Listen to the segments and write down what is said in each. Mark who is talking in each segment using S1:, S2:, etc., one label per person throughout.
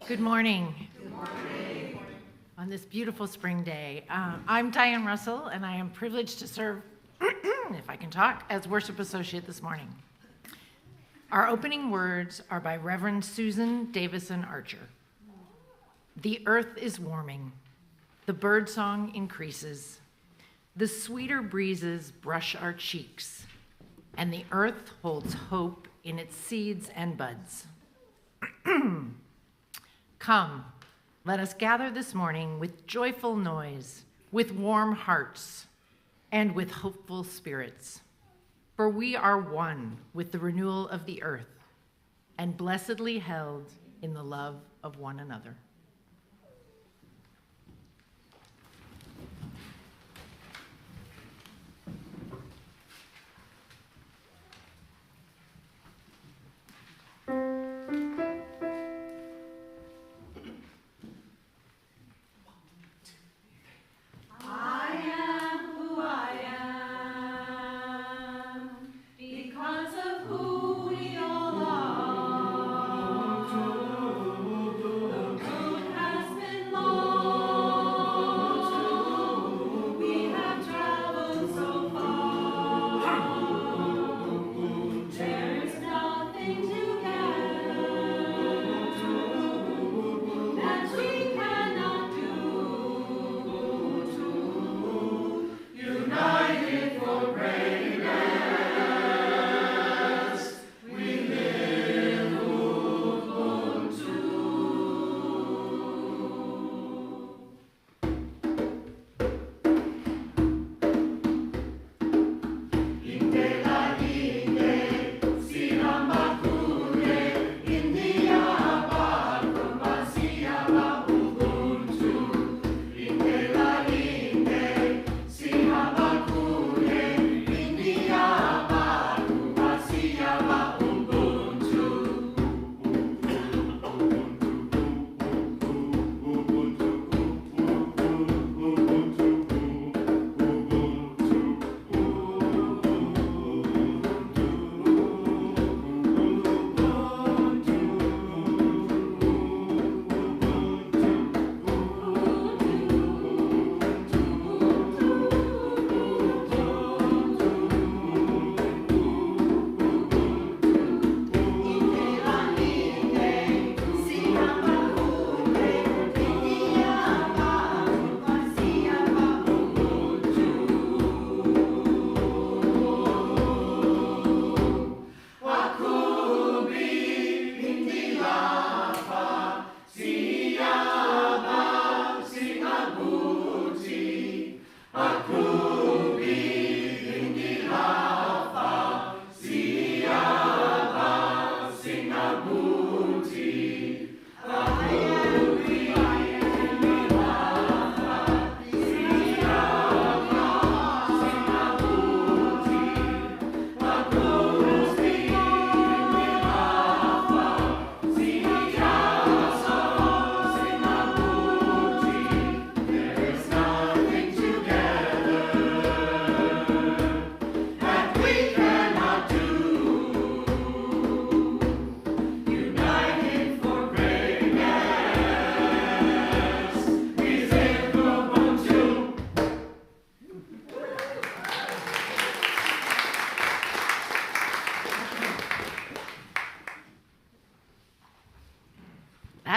S1: Good morning. Good morning. On this beautiful spring day. I'm Diane Russell, and I am privileged to serve, if I can talk, as worship associate this morning. Our opening words are by Reverend Susan Davison Archer. The earth is warming. The birdsong increases. The sweeter breezes brush our cheeks, and the earth holds hope in its seeds and buds. Come, let us gather this morning with joyful noise, with warm hearts, and with hopeful spirits. For we are one with the renewal of the earth, and blessedly held in the love of one another.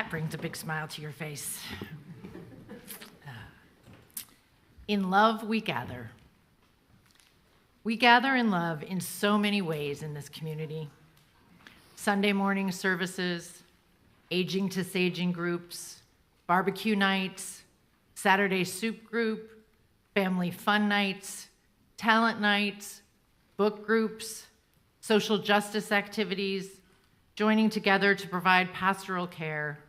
S1: Brings a big smile to your face. In love, we gather. We gather in love in so many ways in this community. Sunday morning services, aging to saging groups, barbecue nights, Saturday soup group, family fun nights, talent nights, book groups, social justice activities, joining together to provide pastoral care.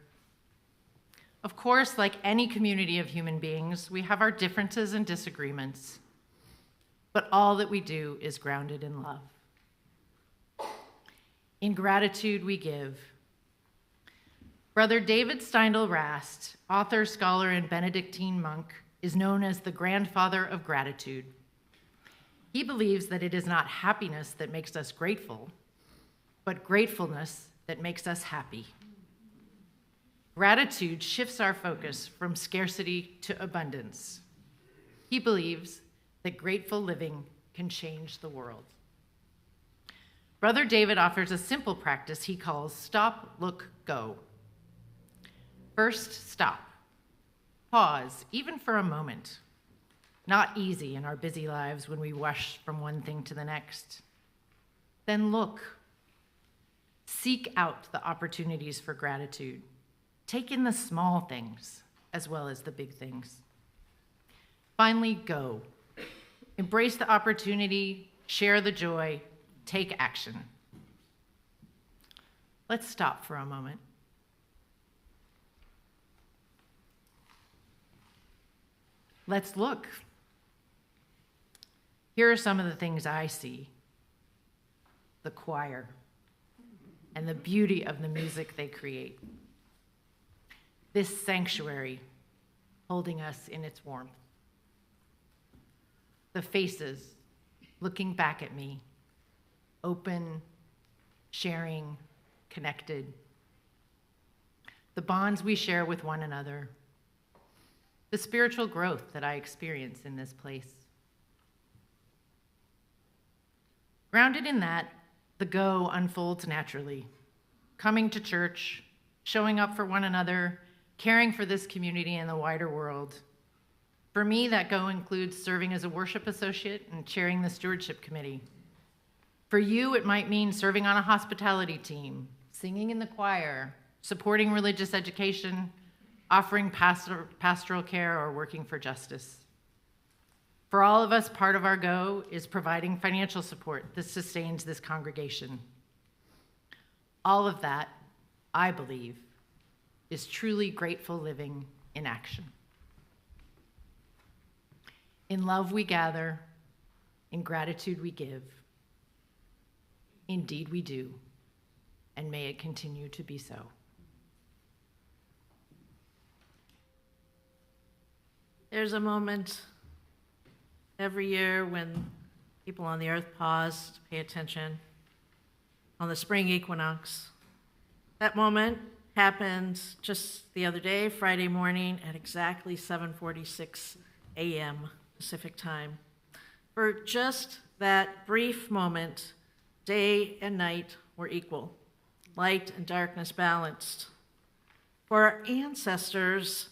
S1: Of course, like any community of human beings, we have our differences and disagreements, but all that we do is grounded in love. In gratitude, we give. Brother David Steindl-Rast, author, scholar, and Benedictine monk, is known as the grandfather of gratitude. He believes that it is not happiness that makes us grateful, but gratefulness that makes us happy. Gratitude shifts our focus from scarcity to abundance. He believes that grateful living can change the world. Brother David offers a simple practice he calls stop, look, go. First, stop. Pause, even for a moment. Not easy in our busy lives when we rush from one thing to the next. Then look. Seek out the opportunities for gratitude. Take in the small things as well as the big things. Finally, go. Embrace the opportunity, share the joy, take action. Let's stop for a moment. Let's look. Here are some of the things I see. The choir and the beauty of the music they create. This sanctuary holding us in its warmth. The faces looking back at me, open, sharing, connected. The bonds we share with one another. The spiritual growth that I experience in this place. Grounded in that, the go unfolds naturally. Coming to church, showing up for one another, caring for this community and the wider world. For me, that go includes serving as a worship associate and chairing the stewardship committee. For you, it might mean serving on a hospitality team, singing in the choir, supporting religious education, offering pastoral care, or working for justice. For all of us, part of our go is providing financial support that sustains this congregation. All of that, I believe, is truly grateful living in action. In love we gather, in gratitude we give. Indeed we do, and may it continue to be so.
S2: There's a moment every year when people on the earth pause to pay attention on the spring equinox. That moment happened just the other day, Friday morning at exactly 7:46 a.m. Pacific time. For just that brief moment, day and night were equal, light and darkness balanced. For our ancestors,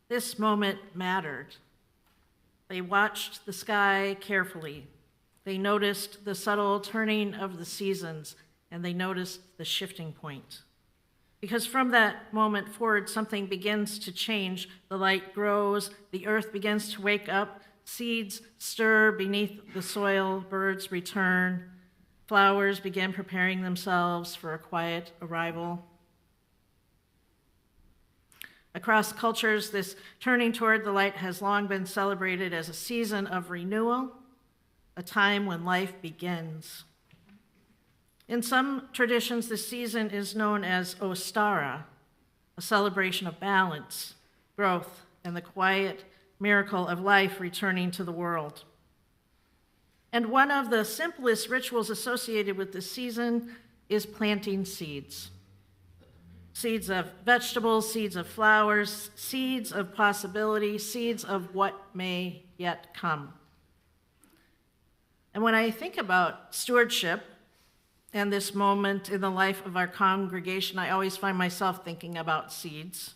S2: this moment mattered. They watched the sky carefully. They noticed the subtle turning of the seasons, and they noticed the shifting point. Because from that moment forward, something begins to change. The light grows, the earth begins to wake up, seeds stir beneath the soil, birds return, flowers begin preparing themselves for a quiet arrival. Across cultures, this turning toward the light has long been celebrated as a season of renewal, a time when life begins. In some traditions, this season is known as Ostara, a celebration of balance, growth, and the quiet miracle of life returning to the world. And one of the simplest rituals associated with this season is planting seeds. Seeds of vegetables, seeds of flowers, seeds of possibility, seeds of what may yet come. And when I think about stewardship and this moment in the life of our congregation, I always find myself thinking about seeds.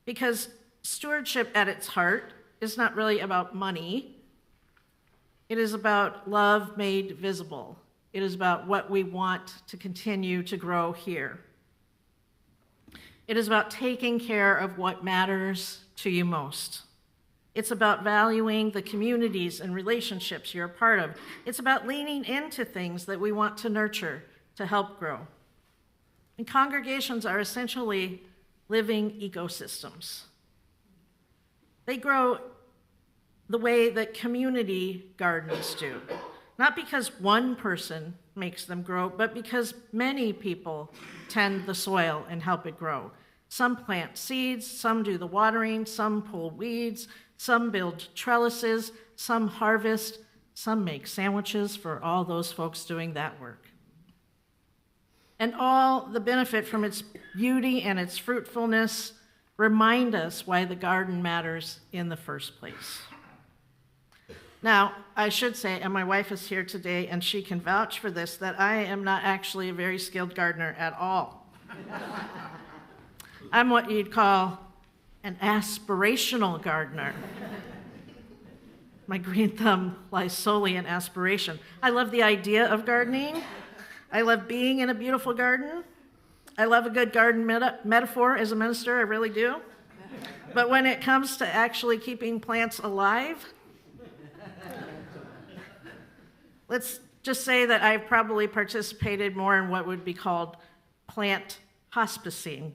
S2: Because stewardship at its heart is not really about money. It is about love made visible. It is about what we want to continue to grow here. It is about taking care of what matters to you most. It's about valuing the communities and relationships you're a part of. It's about leaning into things that we want to nurture to help grow. And congregations are essentially living ecosystems. They grow the way that community gardens do, not because one person makes them grow, but because many people tend the soil and help it grow. Some plant seeds, some do the watering, some pull weeds, some build trellises, some harvest, some make sandwiches for all those folks doing that work. and all the benefit from its beauty and its fruitfulness remind us why the garden matters in the first place. Now, I should say, and my wife is here today, and she can vouch for this, that I am not actually a very skilled gardener at all. I'm what you'd call an aspirational gardener. My green thumb lies solely in aspiration. I love the idea of gardening. I love being in a beautiful garden. I love a good garden metaphor as a minister, I really do. But when it comes to actually keeping plants alive, let's just say that I've probably participated more in what would be called plant hospicing.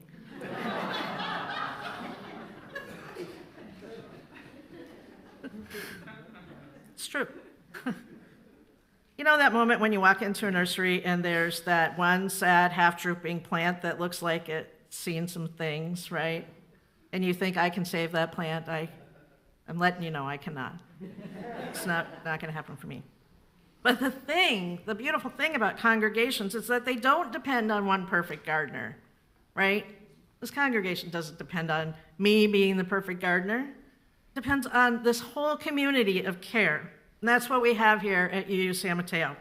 S2: It's true. You know that moment when you walk into a nursery and there's that one sad, half-drooping plant that looks like it's seen some things, right? And you think, I can save that plant. I'm letting you know I cannot. It's not going to happen for me. But the beautiful thing about congregations is that they don't depend on one perfect gardener, right? This congregation doesn't depend on me being the perfect gardener. It depends on this whole community of care. And that's what we have here at UUSM Mateo.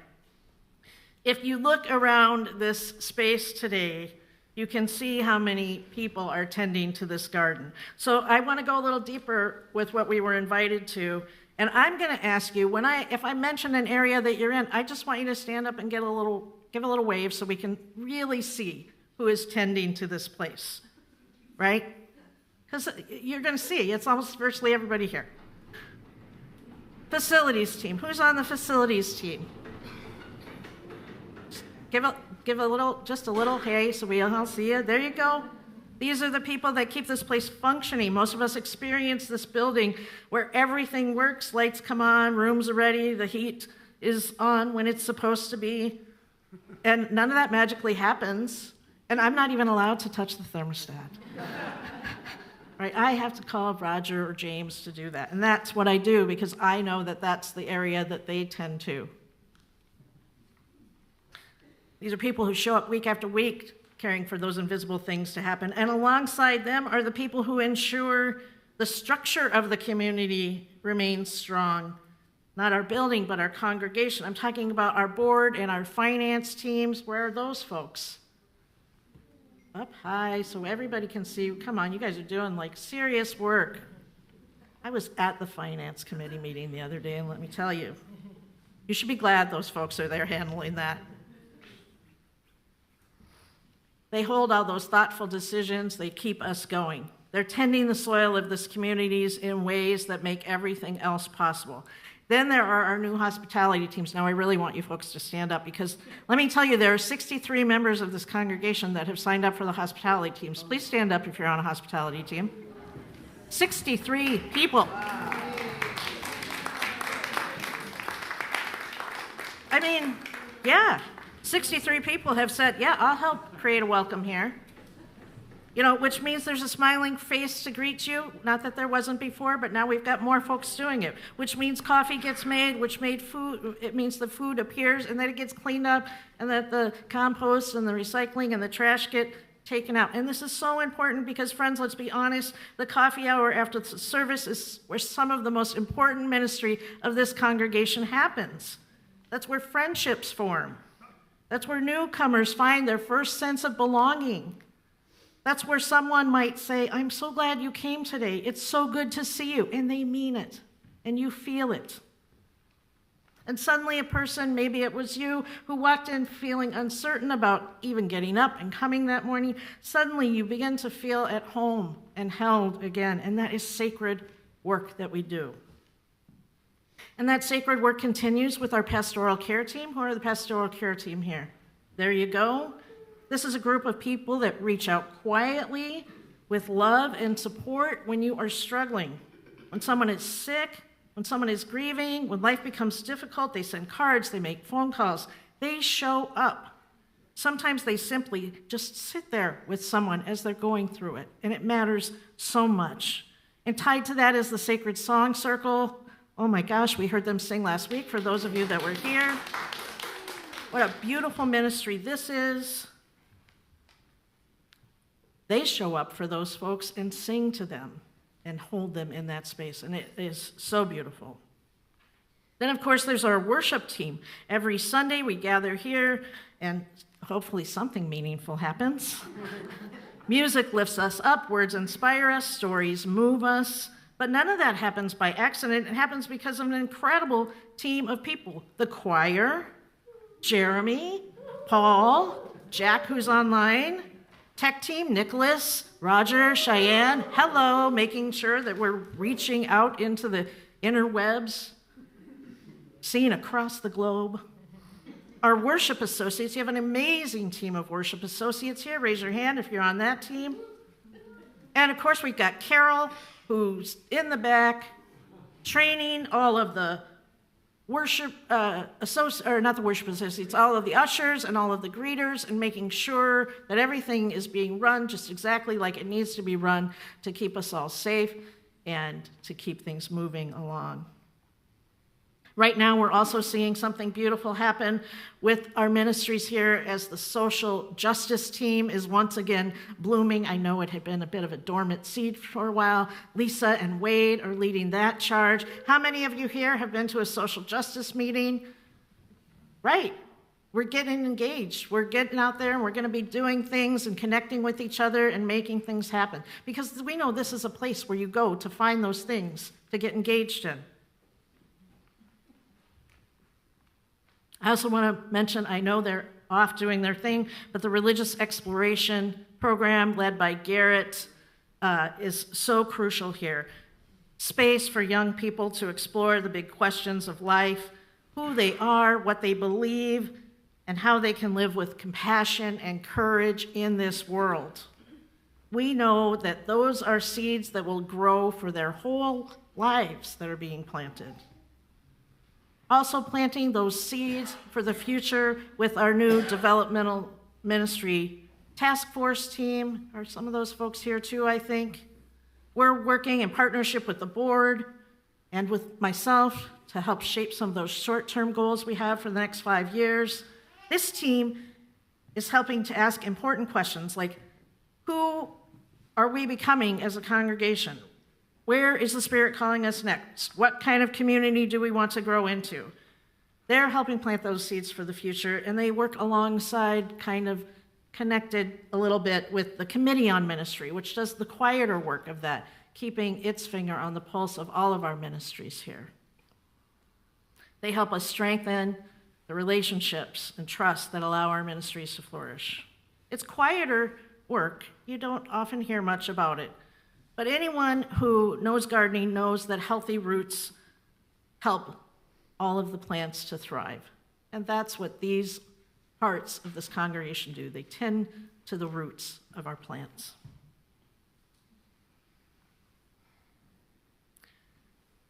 S2: If you look around this space today, you can see how many people are tending to this garden. So I want to go a little deeper with what we were invited to. And I'm going to ask you, if I mention an area that you're in, I just want you to stand up and give a little wave so we can really see who is tending to this place, right? Because you're going to see, it's almost virtually everybody here. Facilities team. Who's on the facilities team? Give a little hey so we all see you. There you go. These are the people that keep this place functioning. Most of us experience this building where everything works, lights come on, rooms are ready, the heat is on when it's supposed to be, and none of that magically happens, and I'm not even allowed to touch the thermostat. Right? I have to call Roger or James to do that, and that's what I do because I know that that's the area that they tend to. These are people who show up week after week caring for those invisible things to happen. And alongside them are the people who ensure the structure of the community remains strong. Not our building, but our congregation. I'm talking about our board and our finance teams. Where are those folks? Up high so everybody can see. Come on, you guys are doing like serious work. I was at the finance committee meeting the other day, and let me tell you, you should be glad those folks are there handling that. They hold all those thoughtful decisions. They keep us going. They're tending the soil of this communities in ways that make everything else possible. Then there are our new hospitality teams. Now, I really want you folks to stand up because let me tell you, there are 63 members of this congregation that have signed up for the hospitality teams. Please stand up if you're on a hospitality team. 63 people. I mean, yeah. 63 people have said, yeah, I'll help create a welcome here. You know, which means there's a smiling face to greet you. Not that there wasn't before, but now we've got more folks doing it. Which means coffee gets made, it means the food appears, and then it gets cleaned up, and that the compost and the recycling and the trash get taken out. And this is so important because, friends, let's be honest, the coffee hour after the service is where some of the most important ministry of this congregation happens. That's where friendships form. That's where newcomers find their first sense of belonging. That's where someone might say, I'm so glad you came today. It's so good to see you. And they mean it. And you feel it. And suddenly a person, maybe it was you, who walked in feeling uncertain about even getting up and coming that morning, suddenly you begin to feel at home and held again. And that is sacred work that we do. And that sacred work continues with our pastoral care team. Who are the pastoral care team here? There you go. This is a group of people that reach out quietly with love and support when you are struggling. When someone is sick, when someone is grieving, when life becomes difficult, they send cards, they make phone calls. They show up. Sometimes they simply just sit there with someone as they're going through it, and it matters so much. And tied to that is the Sacred Song Circle. Oh my gosh, we heard them sing last week for those of you that were here. What a beautiful ministry this is. they show up for those folks and sing to them and hold them in that space, and it is so beautiful. Then, of course, there's our worship team. Every Sunday we gather here, and hopefully something meaningful happens. Music lifts us up, words inspire us, stories move us, but none of that happens by accident. It happens because of an incredible team of people. The choir, Jeremy, Paul, Jack, who's online, tech team, Nicholas, Roger, Cheyenne, hello, making sure that we're reaching out into the interwebs, seen across the globe. Our worship associates, you have an amazing team of worship associates here. Raise your hand if you're on that team. And of course, we've got Carol, who's in the back, training all of the worship not the worship associates, all of the ushers and all of the greeters, and making sure that everything is being run just exactly like it needs to be run to keep us all safe and to keep things moving along. Right now, we're also seeing something beautiful happen with our ministries here as the social justice team is once again blooming. I know it had been a bit of a dormant seed for a while. Lisa and Wade are leading that charge. How many of you here have been to a social justice meeting? Right. We're getting engaged. We're getting out there and we're going to be doing things and connecting with each other and making things happen. Because we know this is a place where you go to find those things to get engaged in. I also want to mention, I know they're off doing their thing, but the religious exploration program led by Garrett is so crucial here. Space for young people to explore the big questions of life, who they are, what they believe, and how they can live with compassion and courage in this world. We know that those are seeds that will grow for their whole lives that are being planted. Also planting those seeds for the future with our new developmental ministry task force team. Are some of those folks here too, I think? We're working in partnership with the board and with myself to help shape some of those short-term goals we have for the next 5 years. This team is helping to ask important questions like, who are we becoming as a congregation? Where is the Spirit calling us next? What kind of community do we want to grow into? They're helping plant those seeds for the future, and they work alongside, kind of connected a little bit with the Committee on Ministry, which does the quieter work of that, keeping its finger on the pulse of all of our ministries here. They help us strengthen the relationships and trust that allow our ministries to flourish. It's quieter work. You don't often hear much about it. But anyone who knows gardening knows that healthy roots help all of the plants to thrive. And that's what these parts of this congregation do. They tend to the roots of our plants.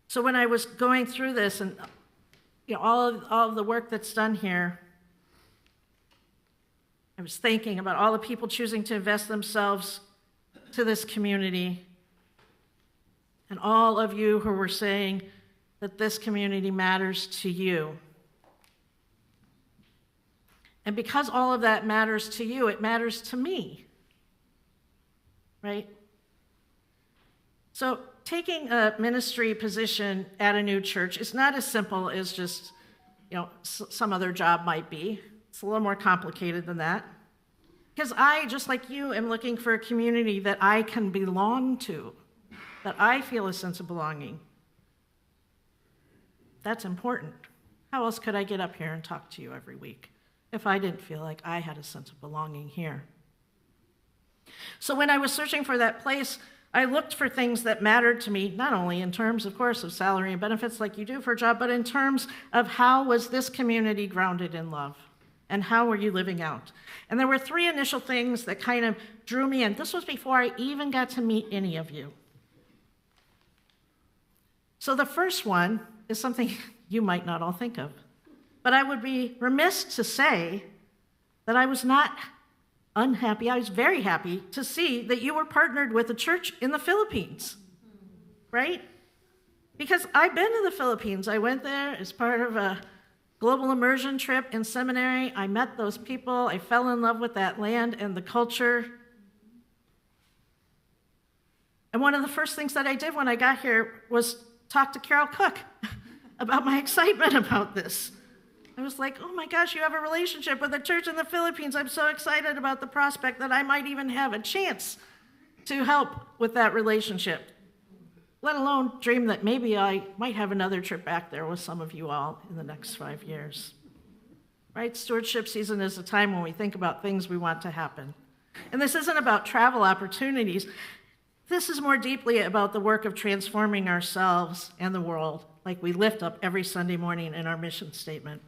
S2: So when I was going through this and all of the work that's done here, I was thinking about all the people choosing to invest themselves to this community, and all of you who were saying that this community matters to you. And because all of that matters to you, it matters to me, right? So taking a ministry position at a new church is not as simple as just, some other job might be. It's a little more complicated than that. Because I, just like you, am looking for a community that I can belong to, that I feel a sense of belonging. That's important. How else could I get up here and talk to you every week if I didn't feel like I had a sense of belonging here? So when I was searching for that place, I looked for things that mattered to me, not only in terms, of course, of salary and benefits like you do for a job, but in terms of how was this community grounded in love? And how were you living out? And there were 3 initial things that kind of drew me in. This was before I even got to meet any of you. So the first one is something you might not all think of. But I would be remiss to say that I was not unhappy. I was very happy to see that you were partnered with a church in the Philippines, right? Because I've been to the Philippines. I went there as part of a global immersion trip in seminary. I met those people. I fell in love with that land and the culture. And one of the first things that I did when I got here was talk to Carol Cook about my excitement about this. I was like, oh my gosh, you have a relationship with a church in the Philippines. I'm so excited about the prospect that I might even have a chance to help with that relationship, let alone dream that maybe I might have another trip back there with some of you all in the next 5 years. Right? Stewardship season is a time when we think about things we want to happen. And this isn't about travel opportunities. This is more deeply about the work of transforming ourselves and the world, like we lift up every Sunday morning in our mission statement.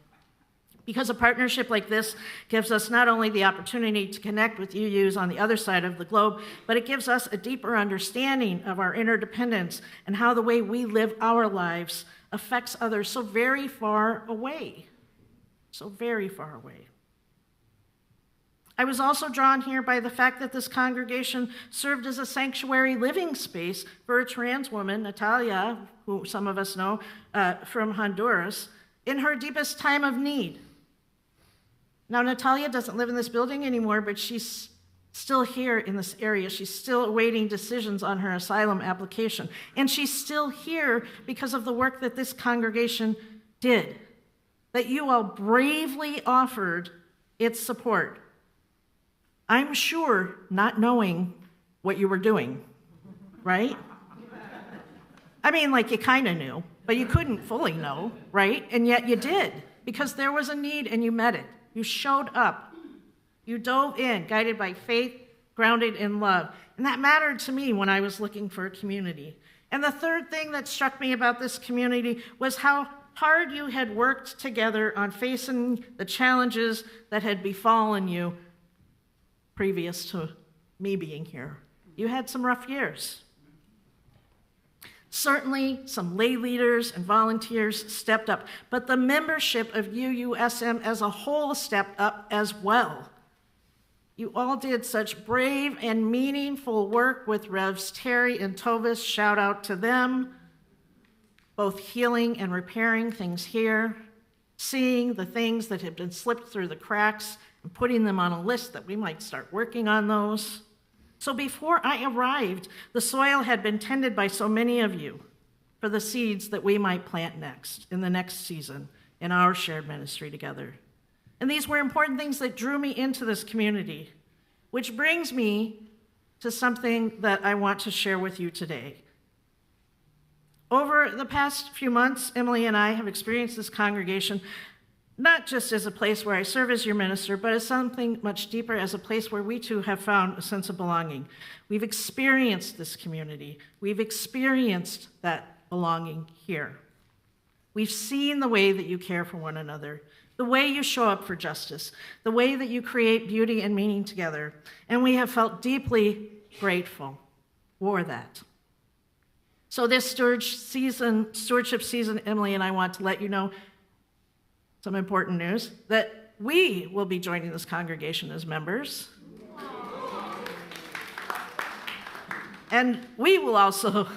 S2: Because a partnership like this gives us not only the opportunity to connect with UUs on the other side of the globe, but it gives us a deeper understanding of our interdependence and how the way we live our lives affects others so very far away. So very far away. I was also drawn here by the fact that this congregation served as a sanctuary living space for a trans woman, Natalia, who some of us know from Honduras, in her deepest time of need. Now, Natalia doesn't live in this building anymore, but she's still here in this area. She's still awaiting decisions on her asylum application. And she's still here because of the work that this congregation did, that you all bravely offered its support. I'm sure not knowing what you were doing, right? I mean, like you kind of knew, but you couldn't fully know, right? And yet you did, because there was a need and you met it. You showed up. You dove in, guided by faith, grounded in love. And that mattered to me when I was looking for a community. And the third thing that struck me about this community was how hard you had worked together on facing the challenges that had befallen you previous to me being here. You had some rough years. Certainly, some lay leaders and volunteers stepped up, but the membership of UUSM as a whole stepped up as well. You all did such brave and meaningful work with Revs Terry and Tovis. Shout out to them. Both healing and repairing things here, seeing the things that had been slipped through the cracks and putting them on a list that we might start working on those. So before I arrived, the soil had been tended by so many of you for the seeds that we might plant next, in the next season, in our shared ministry together. And these were important things that drew me into this community, which brings me to something that I want to share with you today. Over the past few months, Emily and I have experienced this congregation not just as a place where I serve as your minister, but as something much deeper, as a place where we too have found a sense of belonging. We've experienced this community. We've experienced that belonging here. We've seen the way that you care for one another, the way you show up for justice, the way that you create beauty and meaning together, and we have felt deeply grateful for that. So this stewardship season, Emily and I want to let you know some important news, that we will be joining this congregation as members. And we will also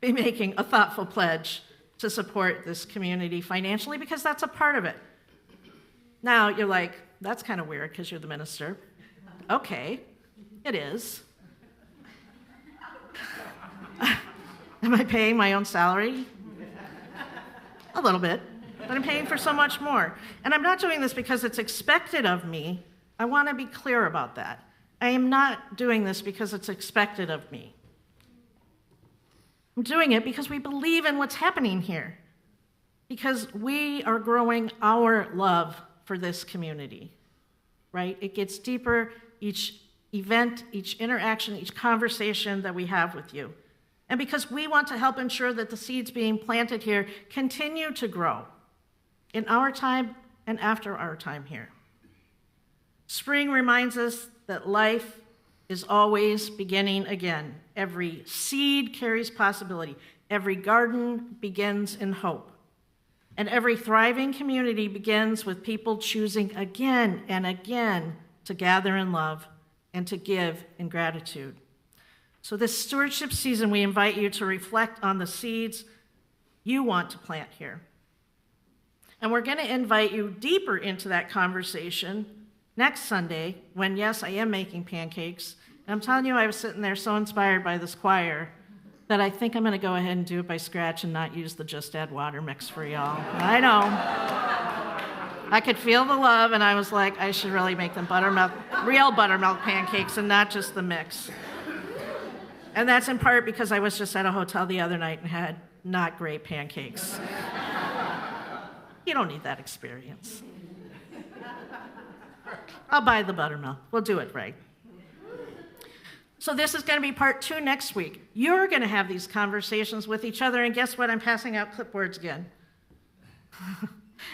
S2: be making a thoughtful pledge to support this community financially, because that's a part of it. Now, you're like, that's kind of weird because you're the minister. Okay, it is. Am I paying my own salary? A little bit. But I'm paying for so much more. And I'm not doing this because it's expected of me. I want to be clear about that. I am not doing this because it's expected of me. I'm doing it because we believe in what's happening here. Because we are growing our love for this community, right? It gets deeper each event, each interaction, each conversation that we have with you. And because we want to help ensure that the seeds being planted here continue to grow in our time and after our time here. Spring reminds us that life is always beginning again. Every seed carries possibility. Every garden begins in hope. And every thriving community begins with people choosing again and again to gather in love and to give in gratitude. So this stewardship season, we invite you to reflect on the seeds you want to plant here. And we're going to invite you deeper into that conversation next Sunday when, yes, I am making pancakes. And I'm telling you, I was sitting there so inspired by this choir that I think I'm going to go ahead and do it by scratch and not use the Just Add Water mix for y'all. I know. I could feel the love, and I was like, I should really make them real buttermilk pancakes and not just the mix. And that's in part because I was just at a hotel the other night and had not great pancakes. You don't need that experience. I'll buy the buttermilk. We'll do it right. So this is going to be part 2 next week. You're going to have these conversations with each other, and guess what? I'm passing out clipboards again.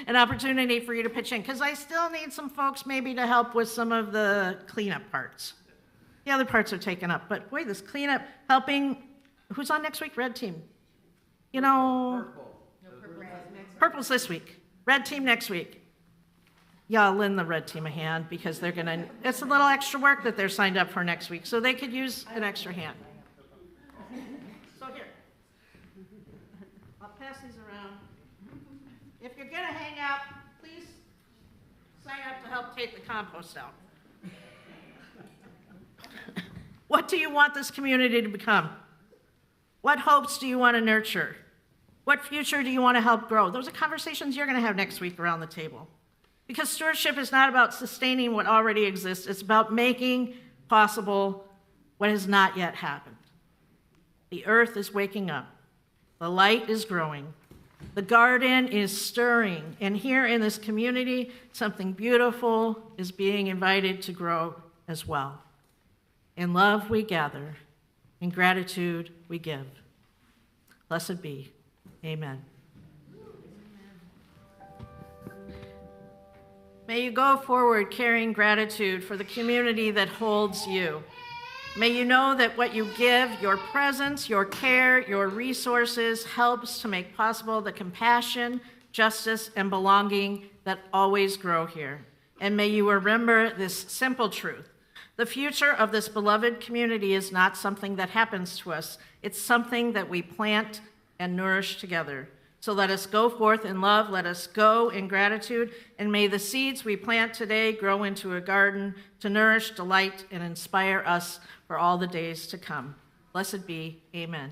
S2: An opportunity for you to pitch in, because I still need some folks maybe to help with some of the cleanup parts. The other parts are taken up, but boy, this cleanup, helping, who's on next week? Red team. You know, Purple's this week. Red team next week. Y'all lend the red team a hand because they're gonna, it's a little extra work that they're signed up for next week, so they could use an extra hand. So here, I'll pass these around. If you're gonna hang out, please sign up to help take the compost out. What do you want this community to become? What hopes do you want to nurture? What future do you want to help grow? Those are conversations you're going to have next week around the table. Because stewardship is not about sustaining what already exists. It's about making possible what has not yet happened. The earth is waking up. The light is growing. The garden is stirring. And here in this community, something beautiful is being invited to grow as well. In love we gather. In gratitude we give. Blessed be. Amen. May you go forward carrying gratitude for the community that holds you. May you know that what you give, your presence, your care, your resources, helps to make possible the compassion, justice, and belonging that always grow here. And may you remember this simple truth. The future of this beloved community is not something that happens to us. It's something that we plant and nourish together. So let us go forth in love, let us go in gratitude, and may the seeds we plant today grow into a garden to nourish, delight, and inspire us for all the days to come. Blessed be, amen.